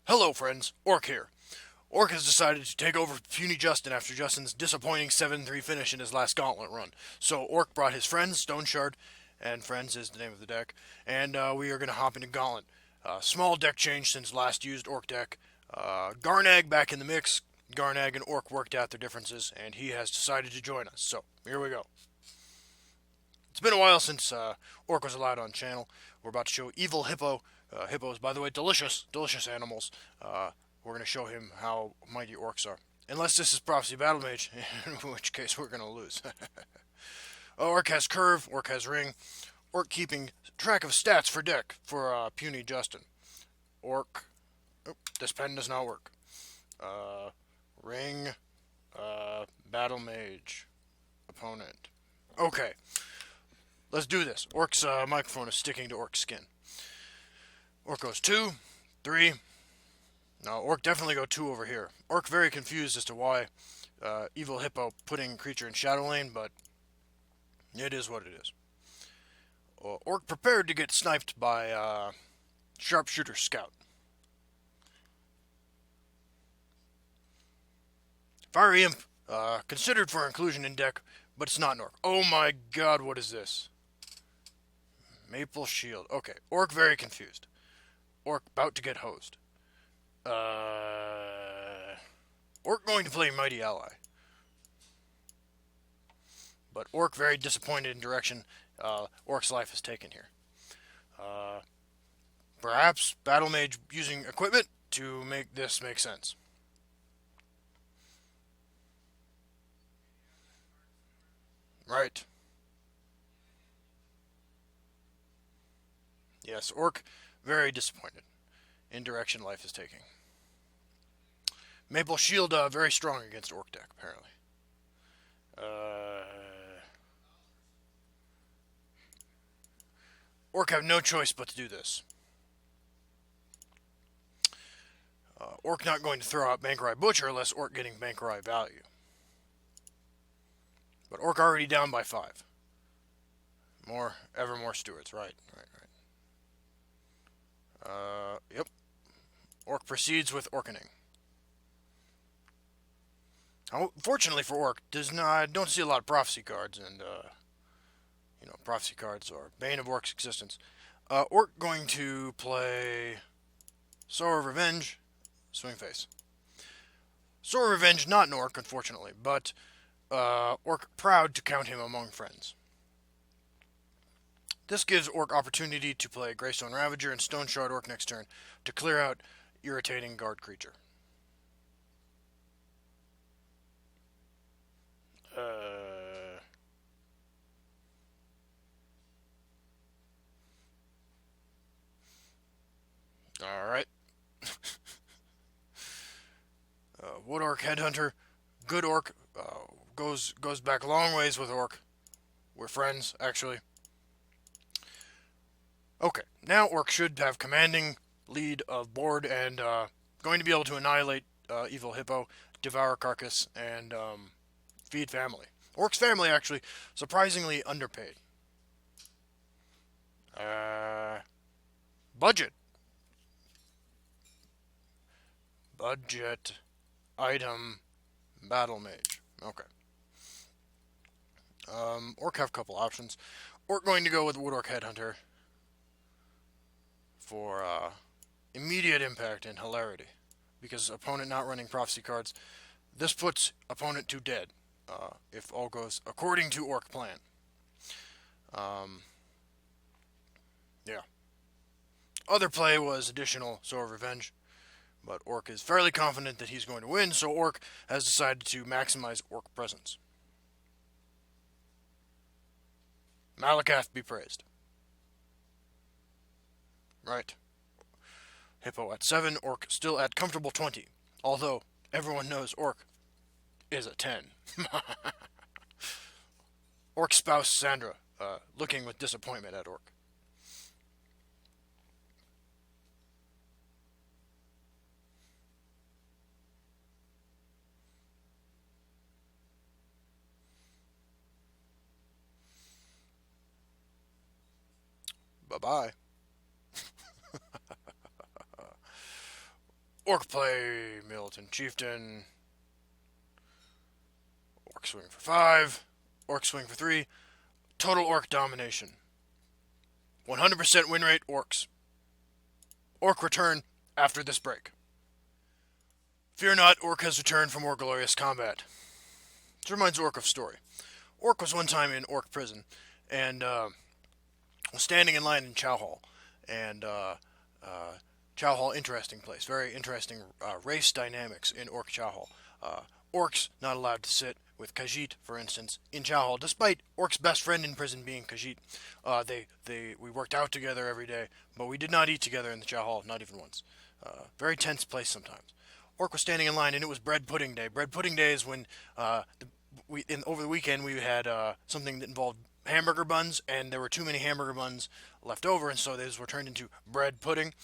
Hello, friends. Orc here. Orc has decided to take over Puny Justin after Justin's disappointing 7-3 finish in his last gauntlet run. So Orc brought his friends, Stone Shard, and Friends is the name of the deck, and we are going to hop into Gauntlet. Small deck change since last used Orc deck. Garnag back in the mix. Garnag and Orc worked out their differences, and he has decided to join us. So, here we go. It's been a while since Orc was allowed on channel. We're about to show Evil Hippo. Hippos, by the way, delicious animals. We're going to show him how mighty orcs are. Unless this is Prophecy Battle Mage, in which case we're going to lose. Orc has Curve, Orc has Ring. Orc keeping track of stats for deck for Puny Justin. Orc. Oh, this pen does not work. Ring. Battle Mage. Opponent. Okay. Let's do this. Orc's microphone is sticking to Orc's skin. Orc goes 2, 3. No, Orc definitely go 2 over here. Orc very confused as to why Evil Hippo putting creature in Shadow Lane, but it is what it is. Orc prepared to get sniped by Sharpshooter Scout. Fiery Imp, considered for inclusion in deck, but it's not an Orc. Oh my god, what is this? Maple Shield. Okay, Orc very confused. Orc about to get hosed. Orc going to play Mighty Ally. But Orc very disappointed in direction Orc's life is taken here. Perhaps Battle Mage using equipment to make this make sense. Right. Yes, Orc very disappointed in direction life is taking. Maple Shield very strong against Orc deck, apparently. Orc have no choice but to do this. Orc not going to throw out Bankerai Butcher unless Orc getting Bankerai value. But Orc already down by 5. Evermore Stewards, right. Yep. Orc proceeds with Orcaning. Fortunately for Orc, don't see a lot of Prophecy cards, and Prophecy cards are bane of Orc's existence. Orc going to play Sower of Revenge, Swing Face. Sower of Revenge, not an Orc, unfortunately, but Orc proud to count him among friends. This gives Orc opportunity to play Greystone Ravager and Stone Shard Orc next turn to clear out irritating guard creature. Alright. Wood Orc Headhunter. Good Orc. Goes back a long ways with Orc. We're friends, actually. Okay, now Orc should have commanding lead of board and going to be able to annihilate Evil Hippo, Devour Carcass, and Feed Family. Orc's family, actually, surprisingly underpaid. Budget. Budget. Item. Battle Mage. Okay. Orc have a couple options. Orc going to go with Wood Orc Headhunter for immediate impact and hilarity. Because opponent not running Prophecy cards, this puts opponent to dead. If all goes according to Orc plan. Yeah. Other play was additional Sower of Revenge, but Orc is fairly confident that he's going to win, so Orc has decided to maximize Orc presence. Malakath be praised. Right. Hippo at 7, Orc still at comfortable 20, although everyone knows Orc is a 10. Orc spouse Sandra, looking with disappointment at Orc. Bye-bye. Orc play Militant Chieftain. Orc swing for 5. Orc swing for 3. Total Orc domination. 100% win rate, Orcs. Orc return after this break. Fear not, Orc has returned for more glorious combat. This reminds Orc of story. Orc was one time in Orc prison, and was standing in line in Chow Hall. And Chow Hall, interesting place. Very interesting race dynamics in Orc Chow Hall. Orcs not allowed to sit with Khajiit, for instance, in Chow Hall, despite Orc's best friend in prison being Khajiit. We worked out together every day, but we did not eat together in the Chow Hall, not even once. Very tense place sometimes. Orc was standing in line, and it was bread pudding day. Bread pudding day is when over the weekend we had something that involved hamburger buns, and there were too many hamburger buns left over, and so those were turned into bread pudding.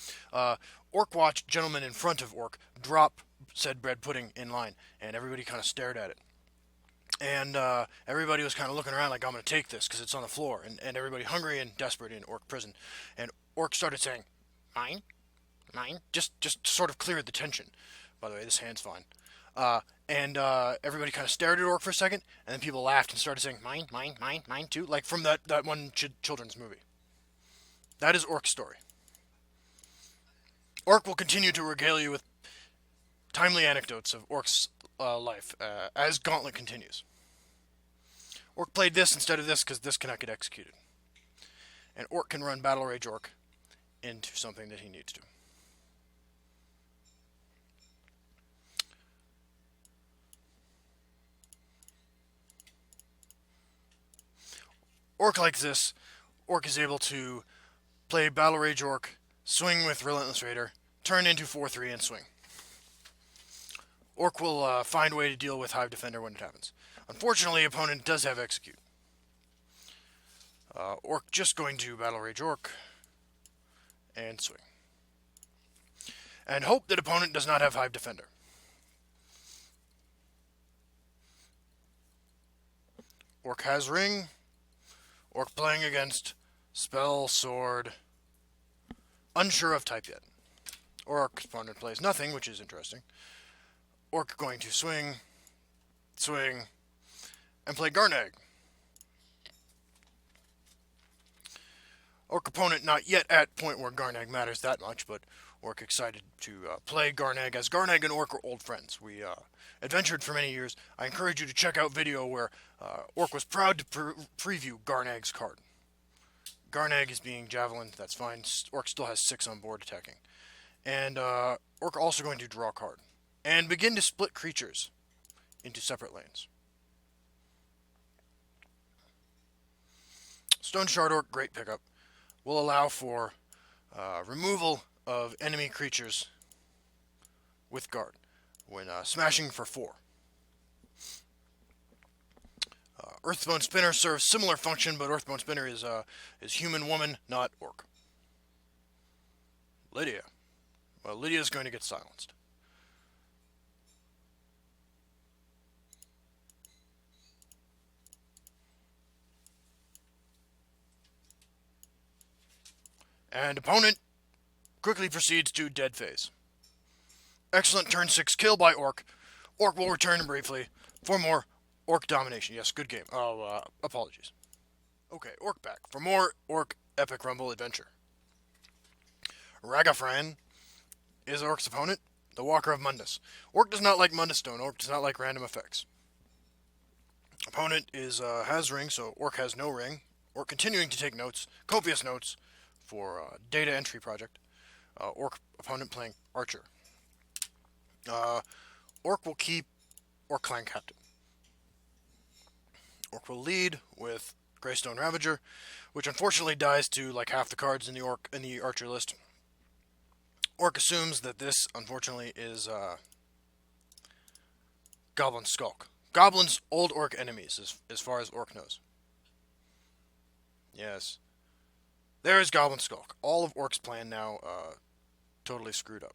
Orc watched gentleman in front of Orc drop said bread pudding in line, and everybody kind of stared at it. And everybody was kind of looking around like, I'm going to take this because it's on the floor, and everybody hungry and desperate in Orc prison. And Orc started saying, mine, mine, just sort of cleared the tension. By the way, this hand's fine. And everybody kind of stared at Orc for a second, and then people laughed and started saying, mine, mine, mine, mine too, like from that one children's movie. That is Orc's story. Orc will continue to regale you with timely anecdotes of Orc's life as Gauntlet continues. Orc played this instead of this because this cannot get executed. And Orc can run Battle Rage Orc into something that he needs to. Orc like this, Orc is able to play Battle Rage Orc, swing with Relentless Raider, turn into 4-3 and swing. Orc will find a way to deal with Hive Defender when it happens. Unfortunately, opponent does have Execute. Orc just going to Battle Rage Orc and swing. And hope that opponent does not have Hive Defender. Orc has Ring. Orc playing against Spell, Sword. Unsure of type yet. Orc opponent plays nothing, which is interesting. Orc going to swing, and play Garnag. Orc opponent not yet at point where Garnag matters that much, but Orc excited to play Garnag, as Garnag and Orc are old friends. We adventured for many years. I encourage you to check out video where Orc was proud to preview Garnag's card. Garnag is being Javelin, that's fine. Orc still has 6 on board attacking. And Orc also going to draw a card. And begin to split creatures into separate lanes. Stone Shard Orc, great pickup. Will allow for removal of enemy creatures with guard when smashing for 4. Earthbone Spinner serves similar function, but Earthbone Spinner is human woman, not Orc. Lydia. Well, Lydia is going to get silenced. And opponent quickly proceeds to dead phase. Excellent turn 6 kill by Orc. Orc will return briefly for more Orc domination. Yes, good game. Oh, apologies. Okay, Orc back for more Orc Epic Rumble adventure. Ragafran is Orc's opponent, the Walker of Mundus. Orc does not like Mundus Stone. Orc does not like random effects. Opponent has ring, so Orc has no ring. Orc continuing to take notes, copious notes, for data entry project. Orc opponent playing Archer. Orc will keep Orc Clan Captain. Orc will lead with Greystone Ravager, which unfortunately dies to like half the cards in the Archer list. Orc assumes that this, unfortunately, is Goblin Skulk. Goblins, old Orc enemies, as far as Orc knows. Yes. There is Goblin Skulk. All of Orc's plan now totally screwed up.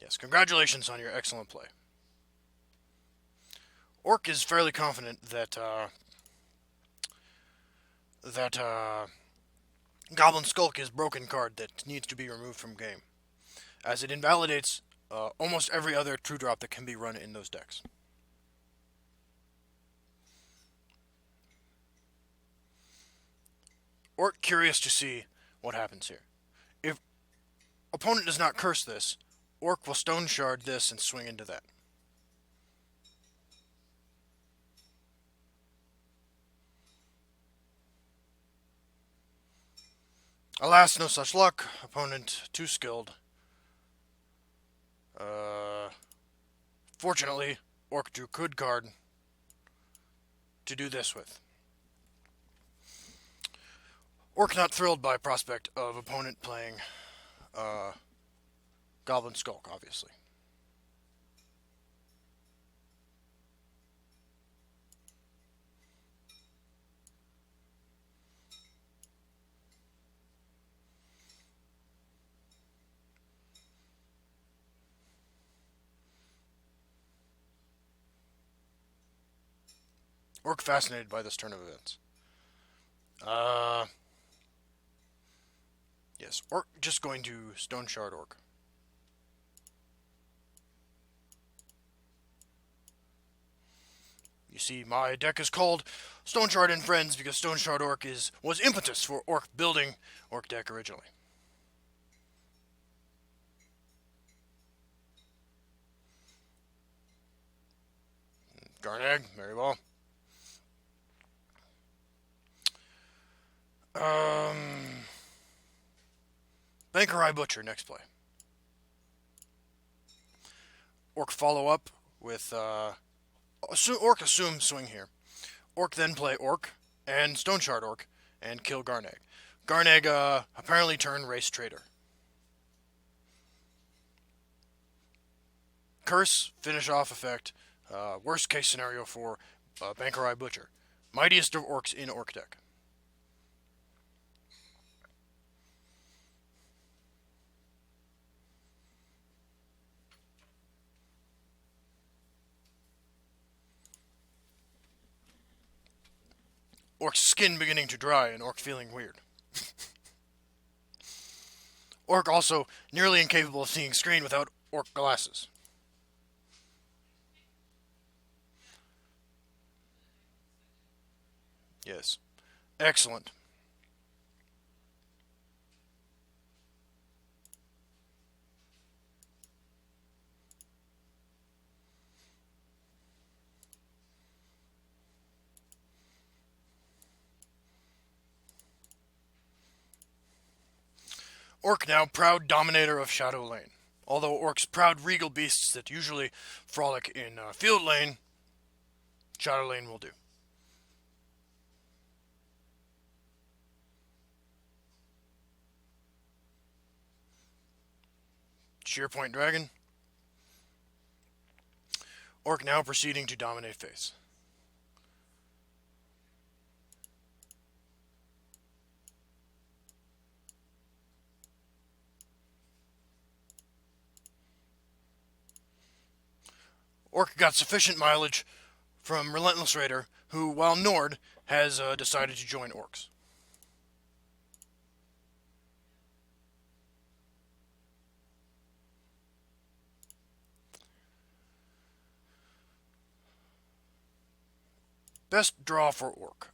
Yes, congratulations on your excellent play. Orc is fairly confident that Goblin Skulk is broken card that needs to be removed from game, as it invalidates almost every other true drop that can be run in those decks. Orc curious to see what happens here. If opponent does not curse this, Orc will Stone Shard this and swing into that. Alas, no such luck. Opponent too skilled. Fortunately, Orc drew good card to do this with. Orc not thrilled by prospect of opponent playing Goblin Skulk, obviously. Orc fascinated by this turn of events. Yes, Orc just going to Stone Shard Orc. You see, my deck is called Stone Shard and Friends because Stone Shard Orc was impetus for Orc building Orc deck originally. Garnag, very well. Banker Eye Butcher, next play. Orc follow up with, Orc assume swing here. Orc then play Orc and Stone Shard Orc and kill Garnag. Garnag, apparently turn Race Trader. Curse, finish off effect. Worst case scenario for Banker Eye Butcher. Mightiest of Orcs in Orc deck. Orc's skin beginning to dry and Orc feeling weird. Orc also nearly incapable of seeing screen without Orc glasses. Yes. Excellent. Orc now proud dominator of Shadow Lane. Although Orc's proud regal beasts that usually frolic in Field Lane, Shadow Lane will do. Shearpoint Dragon. Orc now proceeding to dominate face. Orc got sufficient mileage from Relentless Raider, who, while Nord, has decided to join Orcs. Best draw for Orc.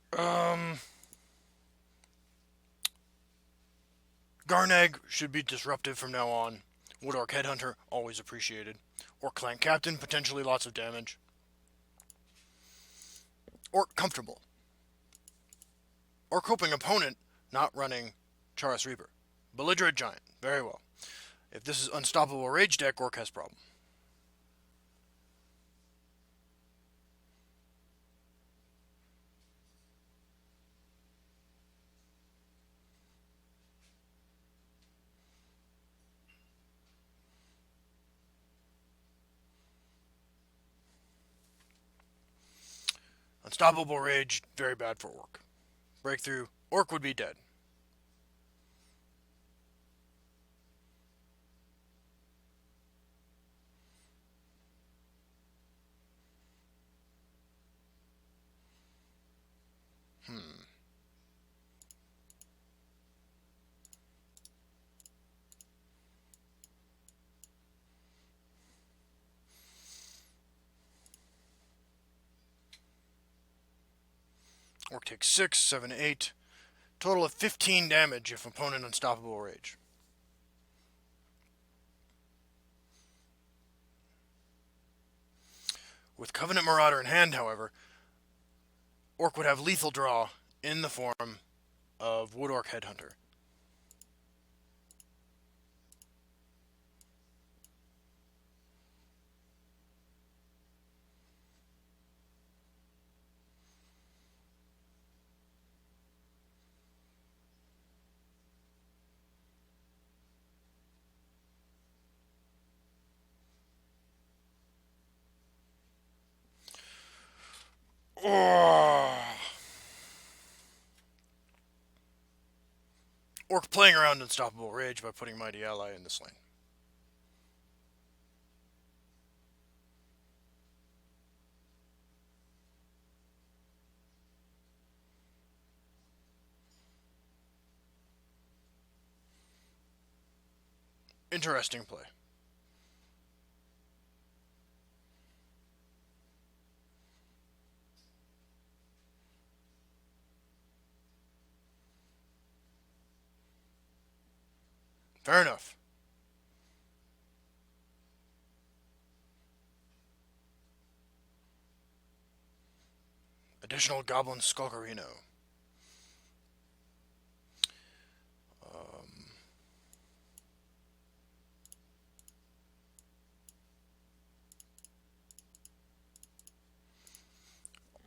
Garnag should be disruptive from now on. Wood Orc Headhunter, always appreciated. Orc Clan Captain, potentially lots of damage. Orc Comfortable. Orc Hoping Opponent, not running Charis Reaper. Belligerent Giant, very well. If this is Unstoppable Rage deck, Orc has problem. Unstoppable Rage, very bad for Orc. Breakthrough, Orc would be dead. Orc takes 6, 7, 8. Total of 15 damage if opponent Unstoppable Rage. With Covenant Marauder in hand, however, Orc would have lethal draw in the form of Wood Orc Headhunter. Oh. Orc playing around Unstoppable Rage by putting Mighty Ally in this lane. Interesting play. Fair enough. Additional Goblin Skulkerino.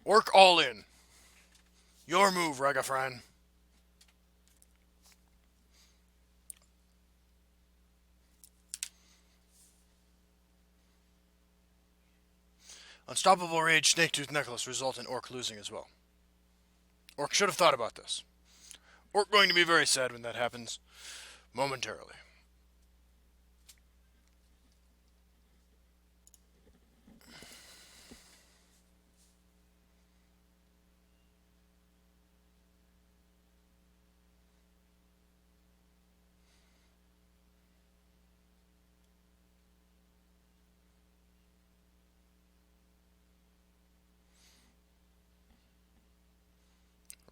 Orc all in. Your move, Regafran. Unstoppable Rage, Snake-Tooth Necklace result in Orc losing as well. Orc should have thought about this. Orc going to be very sad when that happens momentarily.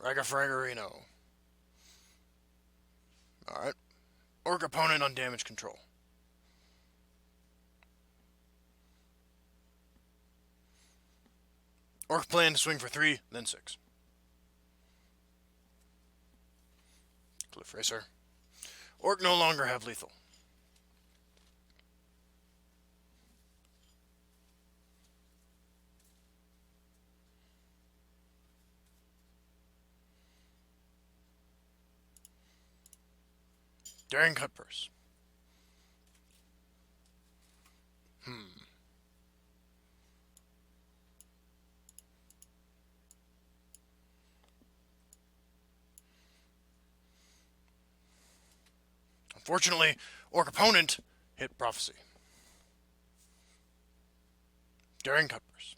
Ragafragarino. Alright. Orc opponent on damage control. Orc plan to swing for 3, then 6. Cliff Racer. Orc no longer have lethal. Daring Cutpurse. Unfortunately, Orc opponent hit Prophecy. Daring Cutpurse.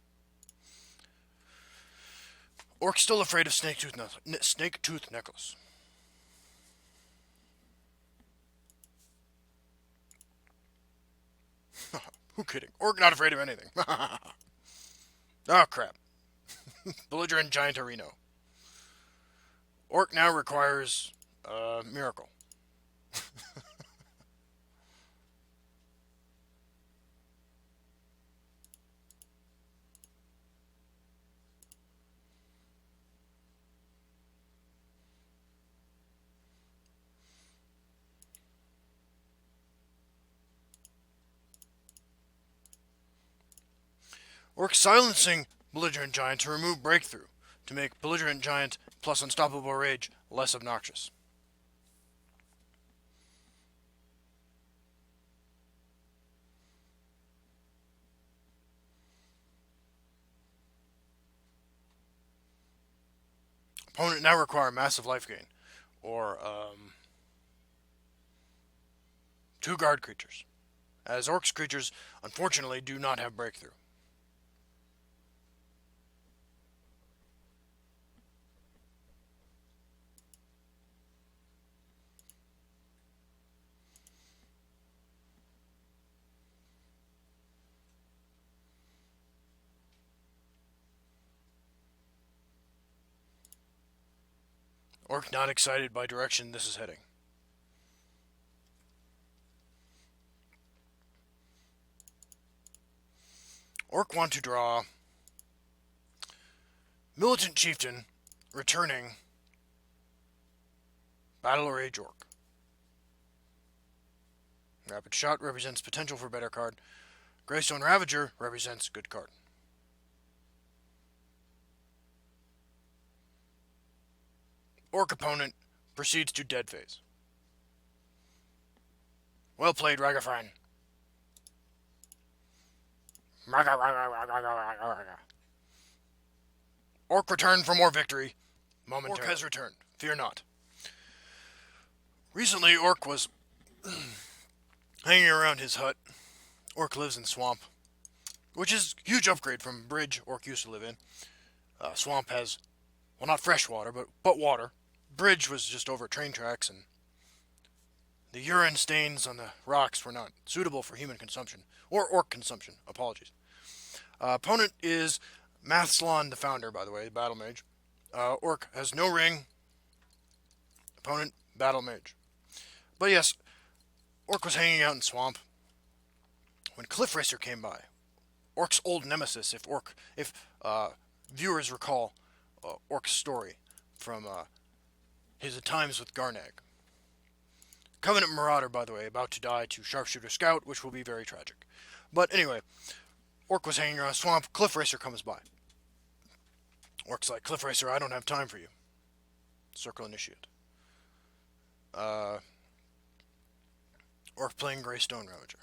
Orc still afraid of Snake-Tooth Necklace. Who kidding? Orc not afraid of anything. Oh, crap. Belligerent Giant Areno. Orc now requires a miracle. Orc silencing Belligerent Giant to remove Breakthrough, to make Belligerent Giant plus Unstoppable Rage less obnoxious. Opponent now require massive life gain, or 2 guard creatures, as Orc's creatures unfortunately do not have Breakthrough. Orc not excited by direction this is heading. Orc want to draw Militant Chieftain, returning Battle Rage Orc. Rapid Shot represents potential for better card. Greystone Ravager represents good card. Orc opponent proceeds to dead phase. Well played, Ragafran. Orc returned for more victory. Momentarily. Orc has returned. Fear not. Recently, Orc was hanging around his hut. Orc lives in Swamp, which is a huge upgrade from Bridge Orc used to live in. Swamp has, well, not fresh water, but water. Bridge was just over train tracks, and the urine stains on the rocks were not suitable for human consumption, or Orc consumption. Apologies. Opponent is Mathslon, the founder, by the way, Battle Mage. Orc has no ring. Opponent, Battle Mage. But yes, Orc was hanging out in Swamp when Cliff Racer came by. Orc's old nemesis, if viewers recall Orc's story from his times with Garnag. Covenant Marauder, by the way, about to die to Sharpshooter Scout, which will be very tragic. But anyway, Orc was hanging around Swamp. Cliff Racer comes by. Orc's like, Cliff Racer, I don't have time for you. Circle Initiate. Orc playing Greystone Ravager.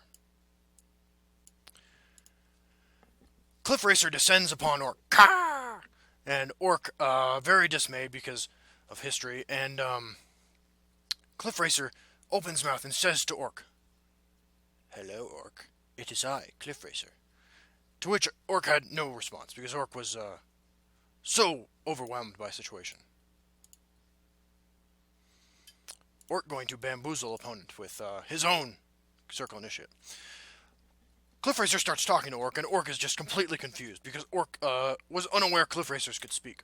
Cliff Racer descends upon Orc. Kah! And Orc, very dismayed because of history, and Cliff Racer opens mouth and says to Orc, "Hello, Orc. It is I, Cliff Racer." To which Orc had no response, because Orc was so overwhelmed by the situation. Orc going to bamboozle opponent with his own Circle Initiate. Cliff Racer starts talking to Orc, and Orc is just completely confused, because Orc was unaware Cliff Racers could speak.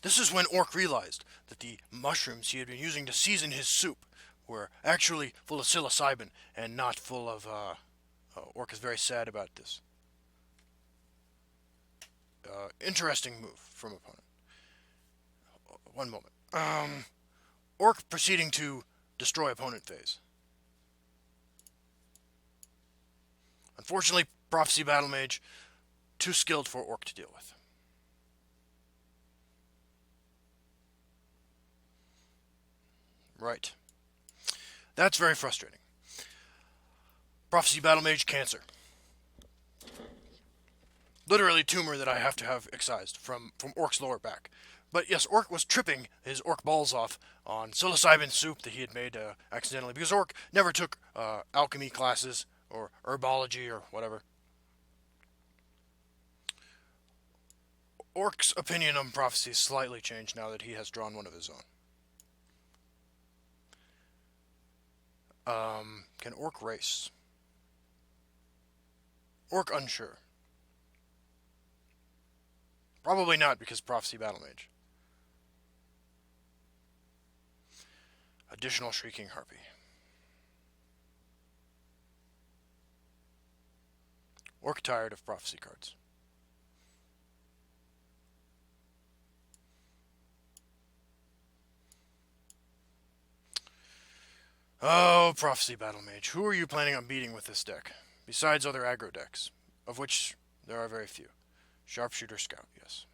This is when Orc realized that the mushrooms he had been using to season his soup were actually full of psilocybin and not full of... Orc is very sad about this. Interesting move from opponent. One moment. Orc proceeding to destroy opponent phase. Unfortunately, Prophecy Battle Mage, too skilled for Orc to deal with. Right. That's very frustrating. Prophecy Battle Mage, Cancer. Literally tumor that I have to have excised from Orc's lower back. But yes, Orc was tripping his Orc balls off on psilocybin soup that he had made accidentally, because Orc never took alchemy classes or herbology or whatever. Orc's opinion on prophecy slightly changed now that he has drawn one of his own. Can Orc race? Orc unsure. Probably not, because Prophecy Battle Mage. Additional Shrieking Harpy. Orc tired of Prophecy cards. Oh, Prophecy Battle Mage. Who are you planning on beating with this deck? Besides other aggro decks, of which there are very few. Sharpshooter Scout, yes.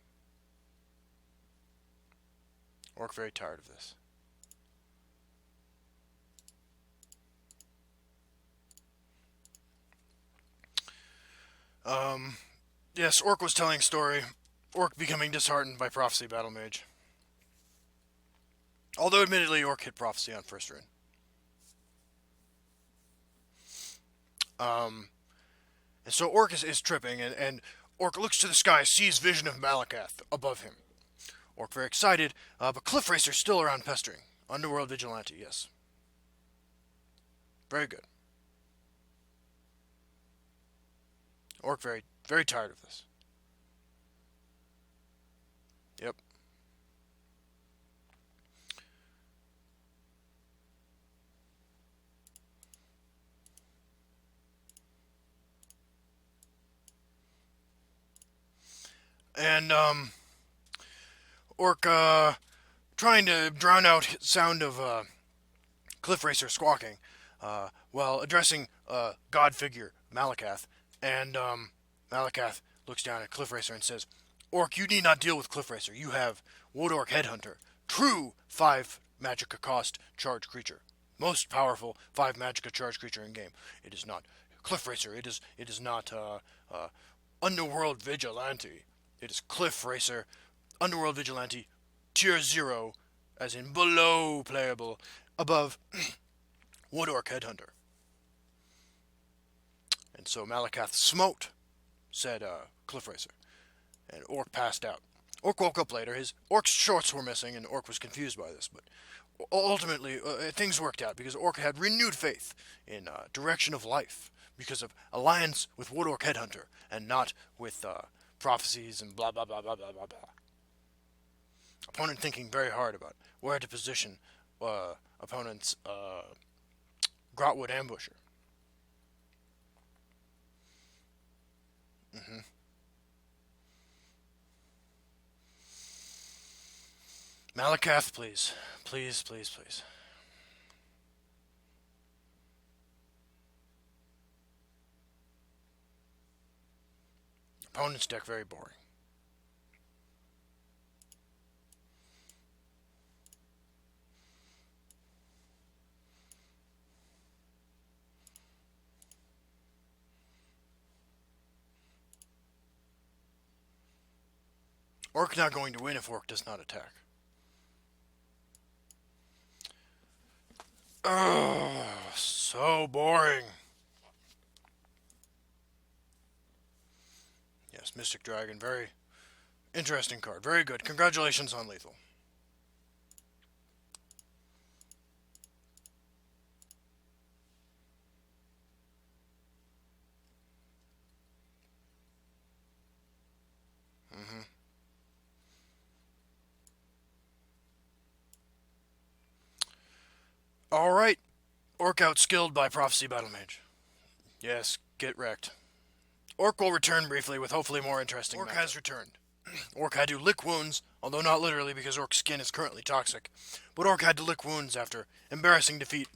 Orc very tired of this. Yes, Orc was telling story. Orc becoming disheartened by Prophecy Battle Mage. Although admittedly, Orc hit Prophecy on first turn. And so Orc is tripping, and Orc looks to the sky, sees Vision of Malakath above him. Orc very excited, but Cliff Racer's still around pestering. Underworld Vigilante, yes. Very good. Orc very, very tired of this. Yep. and Orc trying to drown out sound of Cliff Racer squawking while addressing God figure Malakath, and Malakath looks down at Cliff Racer and says, "Orc, you need not deal with Cliff Racer. You have Wood Orc Headhunter, true 5 Magicka cost charge creature, most powerful 5 Magicka charge creature in game. It is not Cliff Racer. It is not Underworld Vigilante. It is Cliff Racer, Underworld Vigilante, tier 0, as in below playable, above Wood Orc Headhunter." And so Malakath smote said Cliff Racer, and Orc passed out. Orc woke up later. His Orc's shorts were missing, and Orc was confused by this, but ultimately things worked out because Orc had renewed faith in Direction of Life because of alliance with Wood Orc Headhunter and not with prophecies and blah blah blah blah blah blah blah. Opponent thinking very hard about where to position opponent's Grotwood Ambusher. Malakath, please. Please, please, please. Opponent's deck very boring. Orc not going to win if Orc does not attack. Oh, so boring. Yes, Mystic Dragon, very interesting card. Very good. Congratulations on Lethal. Alright. Orc outskilled by Prophecy Battle Mage. Yes, get wrecked. Orc will return briefly with hopefully more interesting Orc has returned. Orc had to lick wounds, although not literally because Orc's skin is currently toxic. But Orc had to lick wounds after embarrassing defeat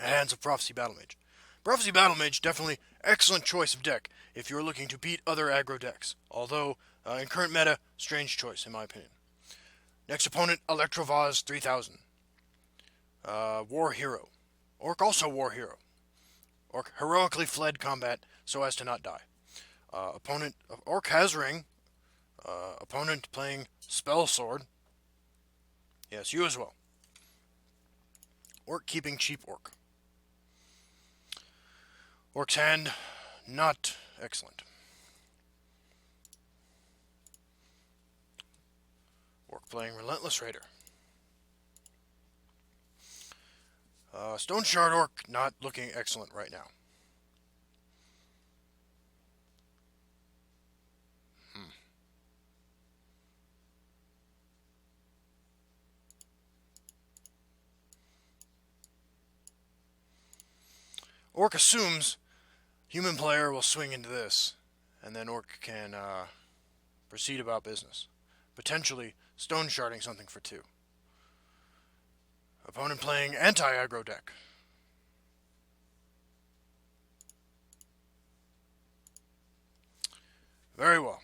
at hands of Prophecy Battle Mage. Prophecy Battle Mage, definitely excellent choice of deck if you're looking to beat other aggro decks. Although, in current meta, strange choice in my opinion. Next opponent, Electrovaz 3000. War Hero. Orc also War Hero. Orc heroically fled combat so as to not die. Opponent of Orc has Ring. Opponent playing Spell Sword. Yes, you as well. Orc keeping cheap Orc. Orc's hand, not excellent. Orc playing Relentless Raider. Stone Shard Orc not looking excellent right now. Orc assumes human player will swing into this, and then Orc can proceed about business. Potentially Stone Sharding something for 2. Opponent playing anti-aggro deck. Very well.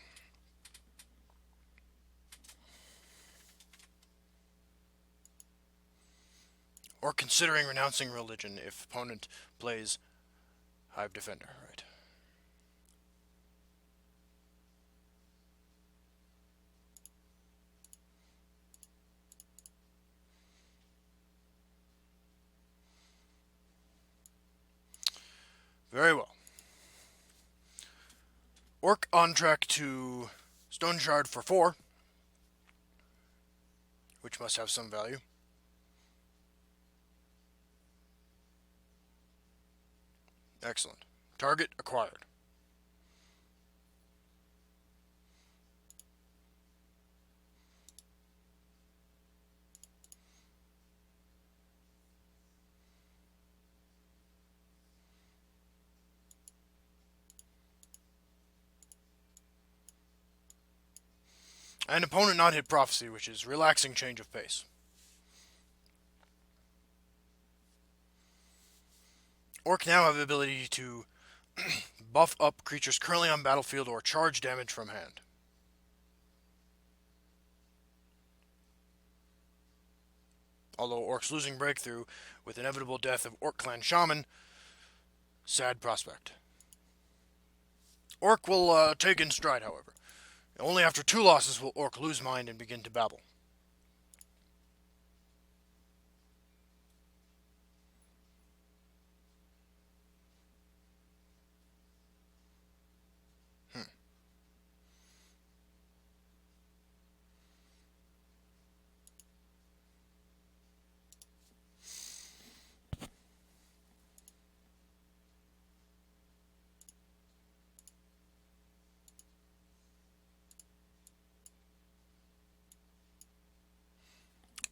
Or considering renouncing religion if opponent plays Hive Defender, right? Very well. Orc on track to Stone Shard for 4, which must have some value. Excellent. Target acquired. And opponent not hit Prophecy, which is relaxing change of pace. Orc now have the ability to buff up creatures currently on battlefield or charge damage from hand. Although Orcs losing Breakthrough with inevitable death of Orc Clan Shaman, sad prospect. Orc will take in stride, however. Only after 2 losses will Orc lose mind and begin to babble.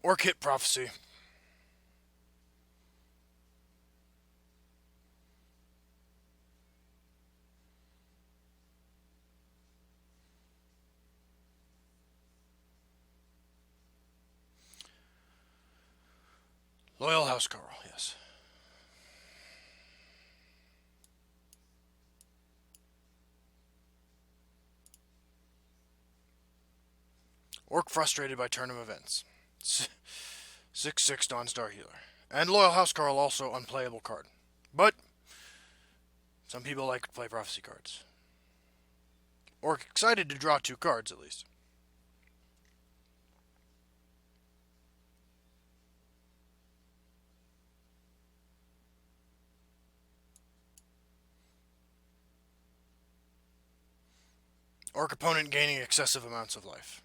Orc hit Prophecy. Loyal Housecarl, yes. Orc frustrated by turn of events. 6/6 Dawnstar Healer. And Loyal Housecarl also unplayable card. But some people like to play Prophecy cards. Orc excited to draw 2 cards at least. Orc opponent gaining excessive amounts of life.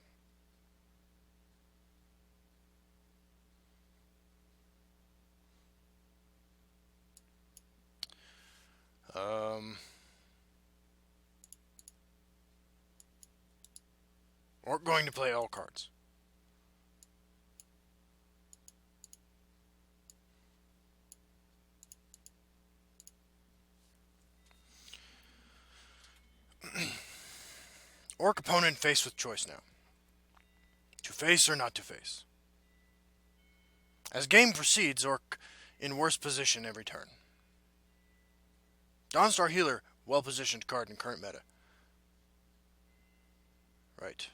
Orc going to play all cards. Orc opponent faced with choice now. To face or not to face. As game proceeds, Orc in worse position every turn. Dawnstar Healer, well-positioned card in current meta. Right.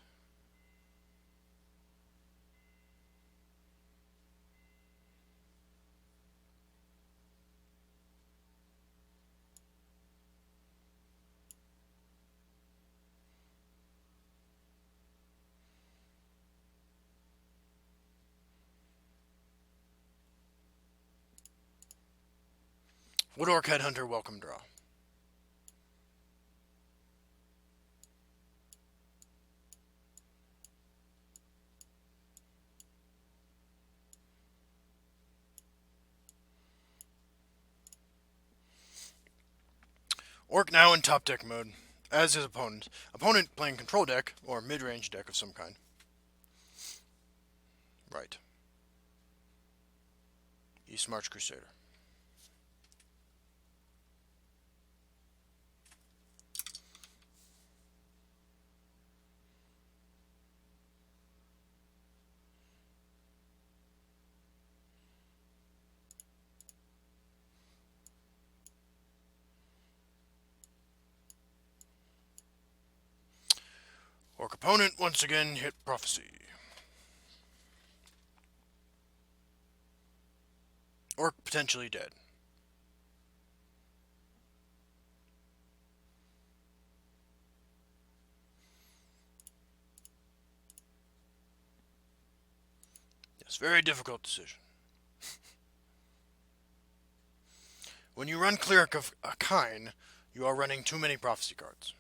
Wood Orc Headhunter, welcome draw. Orc now in top deck mode, as his opponent. Opponent playing control deck, or mid-range deck of some kind. Right. East March Crusader. Orc opponent once again hit Prophecy. Orc potentially dead. Yes, very difficult decision. When you run Cleric of Akine, you are running too many Prophecy cards.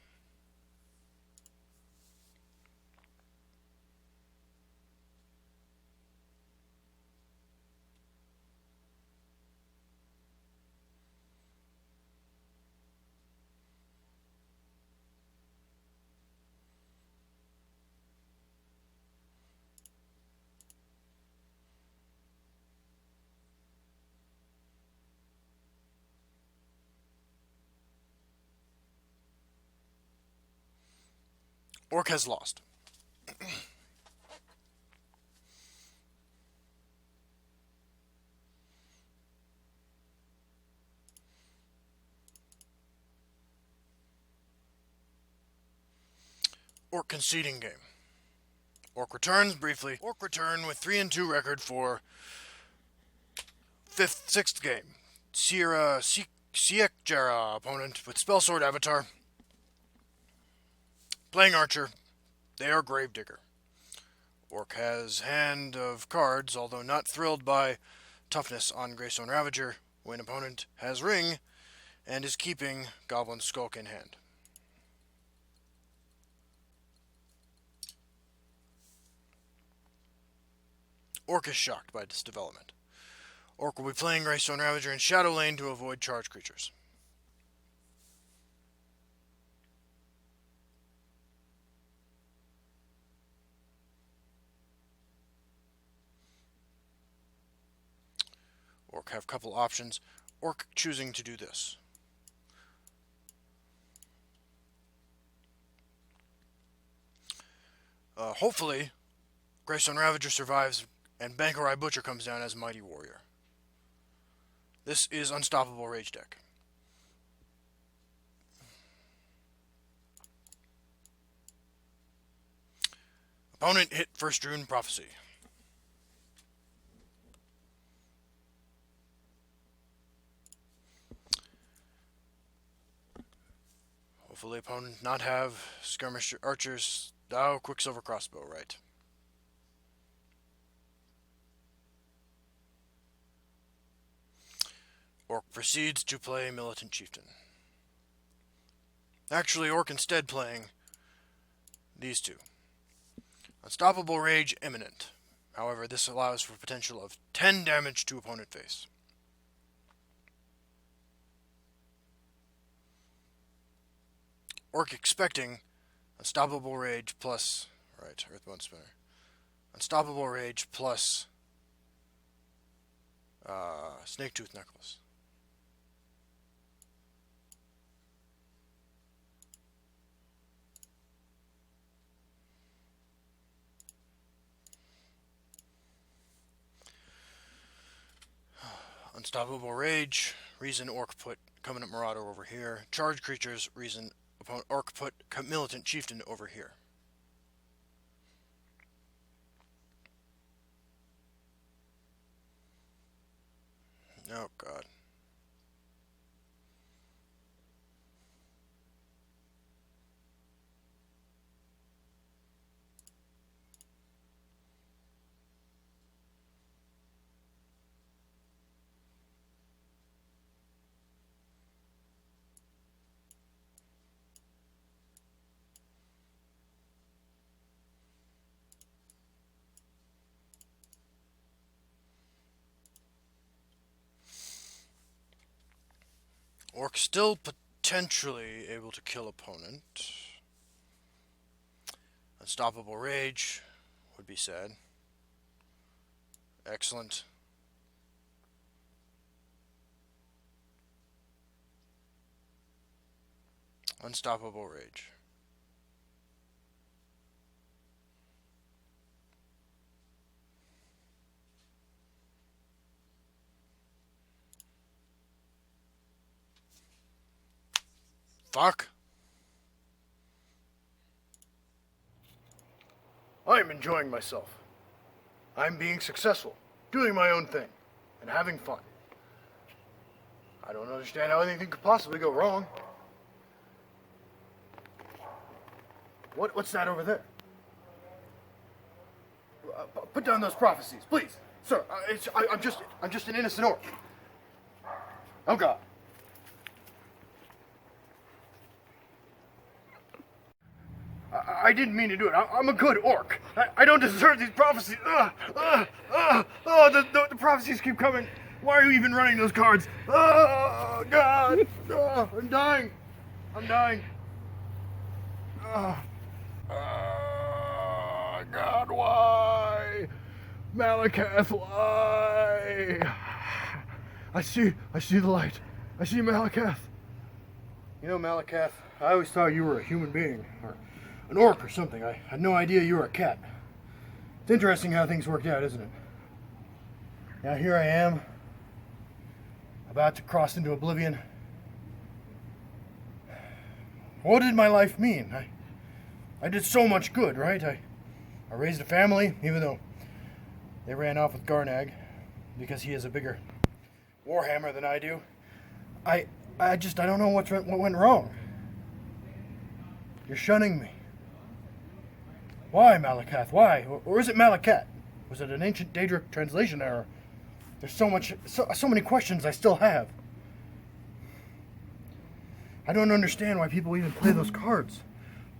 Orc has lost. Orc conceding game. Orc returns briefly. Orc return with 3-2 record for sixth game. Sierra Siekjara opponent with Spellsword Avatar. Playing Archer. They are Gravedigger. Orc has hand of cards, although not thrilled by toughness on Greystone Ravager when opponent has ring and is keeping Goblin Skulk in hand. Orc is shocked by this development. Orc will be playing Greystone Ravager in Shadow Lane to avoid charge creatures. Orc have a couple options. Orc choosing to do this. Hopefully, Greystone Ravager survives and Bankerai Butcher comes down as Mighty Warrior. This is Unstoppable Rage deck. Opponent hit first Rune Prophecy. Hopefully opponent not have skirmish archers. Oh, Quicksilver Crossbow, right. Orc proceeds to play Militant Chieftain. Actually, Orc instead playing these two. Unstoppable Rage imminent. However, this allows for potential of 10 damage to opponent face. Orc expecting Unstoppable Rage plus... Right, Earthbone Spinner. Unstoppable Rage plus Snaketooth Necklace. Unstoppable Rage, reason Orc put Covenant Marauder over here. Charge creatures, reason Orc put Militant Chieftain over here. Oh god. Orc still potentially able to kill opponent. Unstoppable Rage would be sad. Excellent. Unstoppable Rage. Fuck. I'm enjoying myself. I'm being successful, doing my own thing, and having fun. I don't understand how anything could possibly go wrong. What's that over there? Put down those prophecies, please, sir. I'm just an innocent orc. Oh God. I didn't mean to do it. I'm a good orc. I don't deserve these prophecies. The prophecies keep coming. Why are you even running those cards? Oh, God. I'm dying. I'm dying. God, why? Malakath, why? I see the light. I see Malakath. You know, Malakath, I always thought you were a human being, or an orc or something. I had no idea you were a cat. It's interesting how things worked out, isn't it? Now here I am, about to cross into oblivion. What did my life mean? I did so much good, right? I raised a family, even though they ran off with Garnag because he has a bigger warhammer than I do. I don't know what went wrong. You're shunning me. Why, Malakath? Why? Or is it Malakat? Was it an ancient Daedric translation error? There's so many questions I still have. I don't understand why people even play those cards.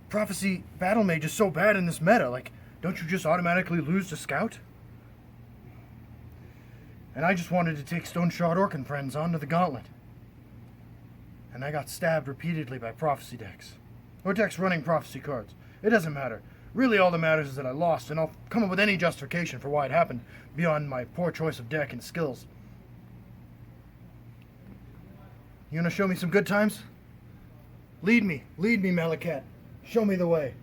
Prophecy Battle Mage is so bad in this meta. Like, don't you just automatically lose to Scout? And I just wanted to take Stoneshard Orc and friends onto the gauntlet. And I got stabbed repeatedly by Prophecy decks. Or decks running Prophecy cards. It doesn't matter. Really all that matters is that I lost, and I'll come up with any justification for why it happened, beyond my poor choice of deck and skills. You wanna show me some good times? Lead me, Malakat. Show me the way.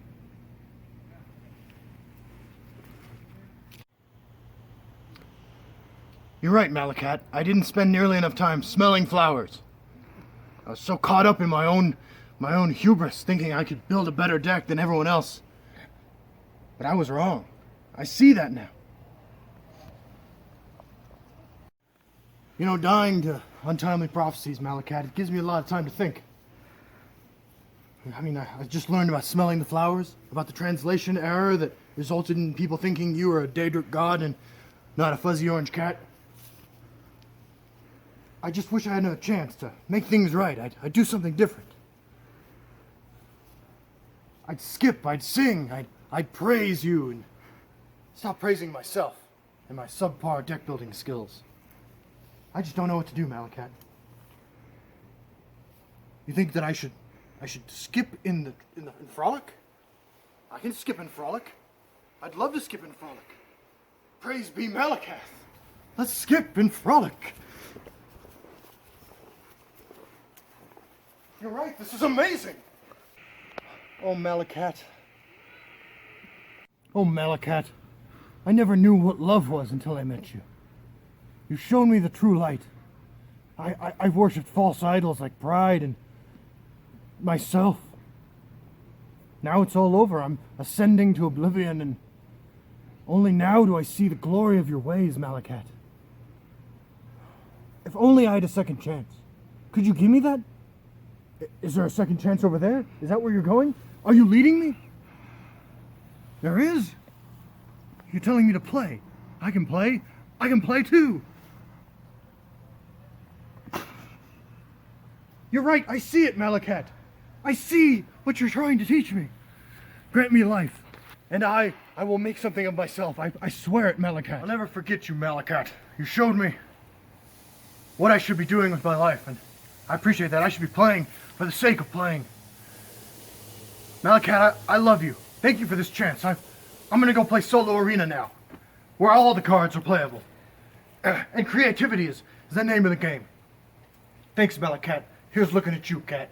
You're right, Malakat. I didn't spend nearly enough time smelling flowers. I was so caught up in my own hubris, thinking I could build a better deck than everyone else. But I was wrong. I see that now. You know, dying to untimely prophecies, Malakat, it gives me a lot of time to think. I mean, I just learned about smelling the flowers, about the translation error that resulted in people thinking you were a Daedric god and not a fuzzy orange cat. I just wish I had another chance to make things right. I'd do something different. I'd skip, I'd sing, I'd praise you and stop praising myself and my subpar deck building skills. I just don't know what to do, Malakat. You think that I should skip in Frolic? I can skip in Frolic. I'd love to skip in Frolic. Praise be Malakath. Let's skip in Frolic. You're right, this is amazing. Oh, Malakat. Oh, Malakat. I never knew what love was until I met you. You've shown me the true light. I've worshipped false idols like pride and myself. Now it's all over. I'm ascending to oblivion, and only now do I see the glory of your ways, Malakat. If only I had a second chance. Could you give me that? Is there a second chance over there? Is that where you're going? Are you leading me? There is. You're telling me to play. I can play. I can play too. You're right. I see it, Malakat. I see what you're trying to teach me. Grant me life, and I will make something of myself. I swear it, Malakat. I'll never forget you, Malakat. You showed me what I should be doing with my life, and I appreciate that. I should be playing for the sake of playing. Malakat, I love you. Thank you for this chance. I'm gonna go play solo arena now, where all the cards are playable. And creativity is the name of the game. Thanks, Malakat. Here's looking at you, Cat.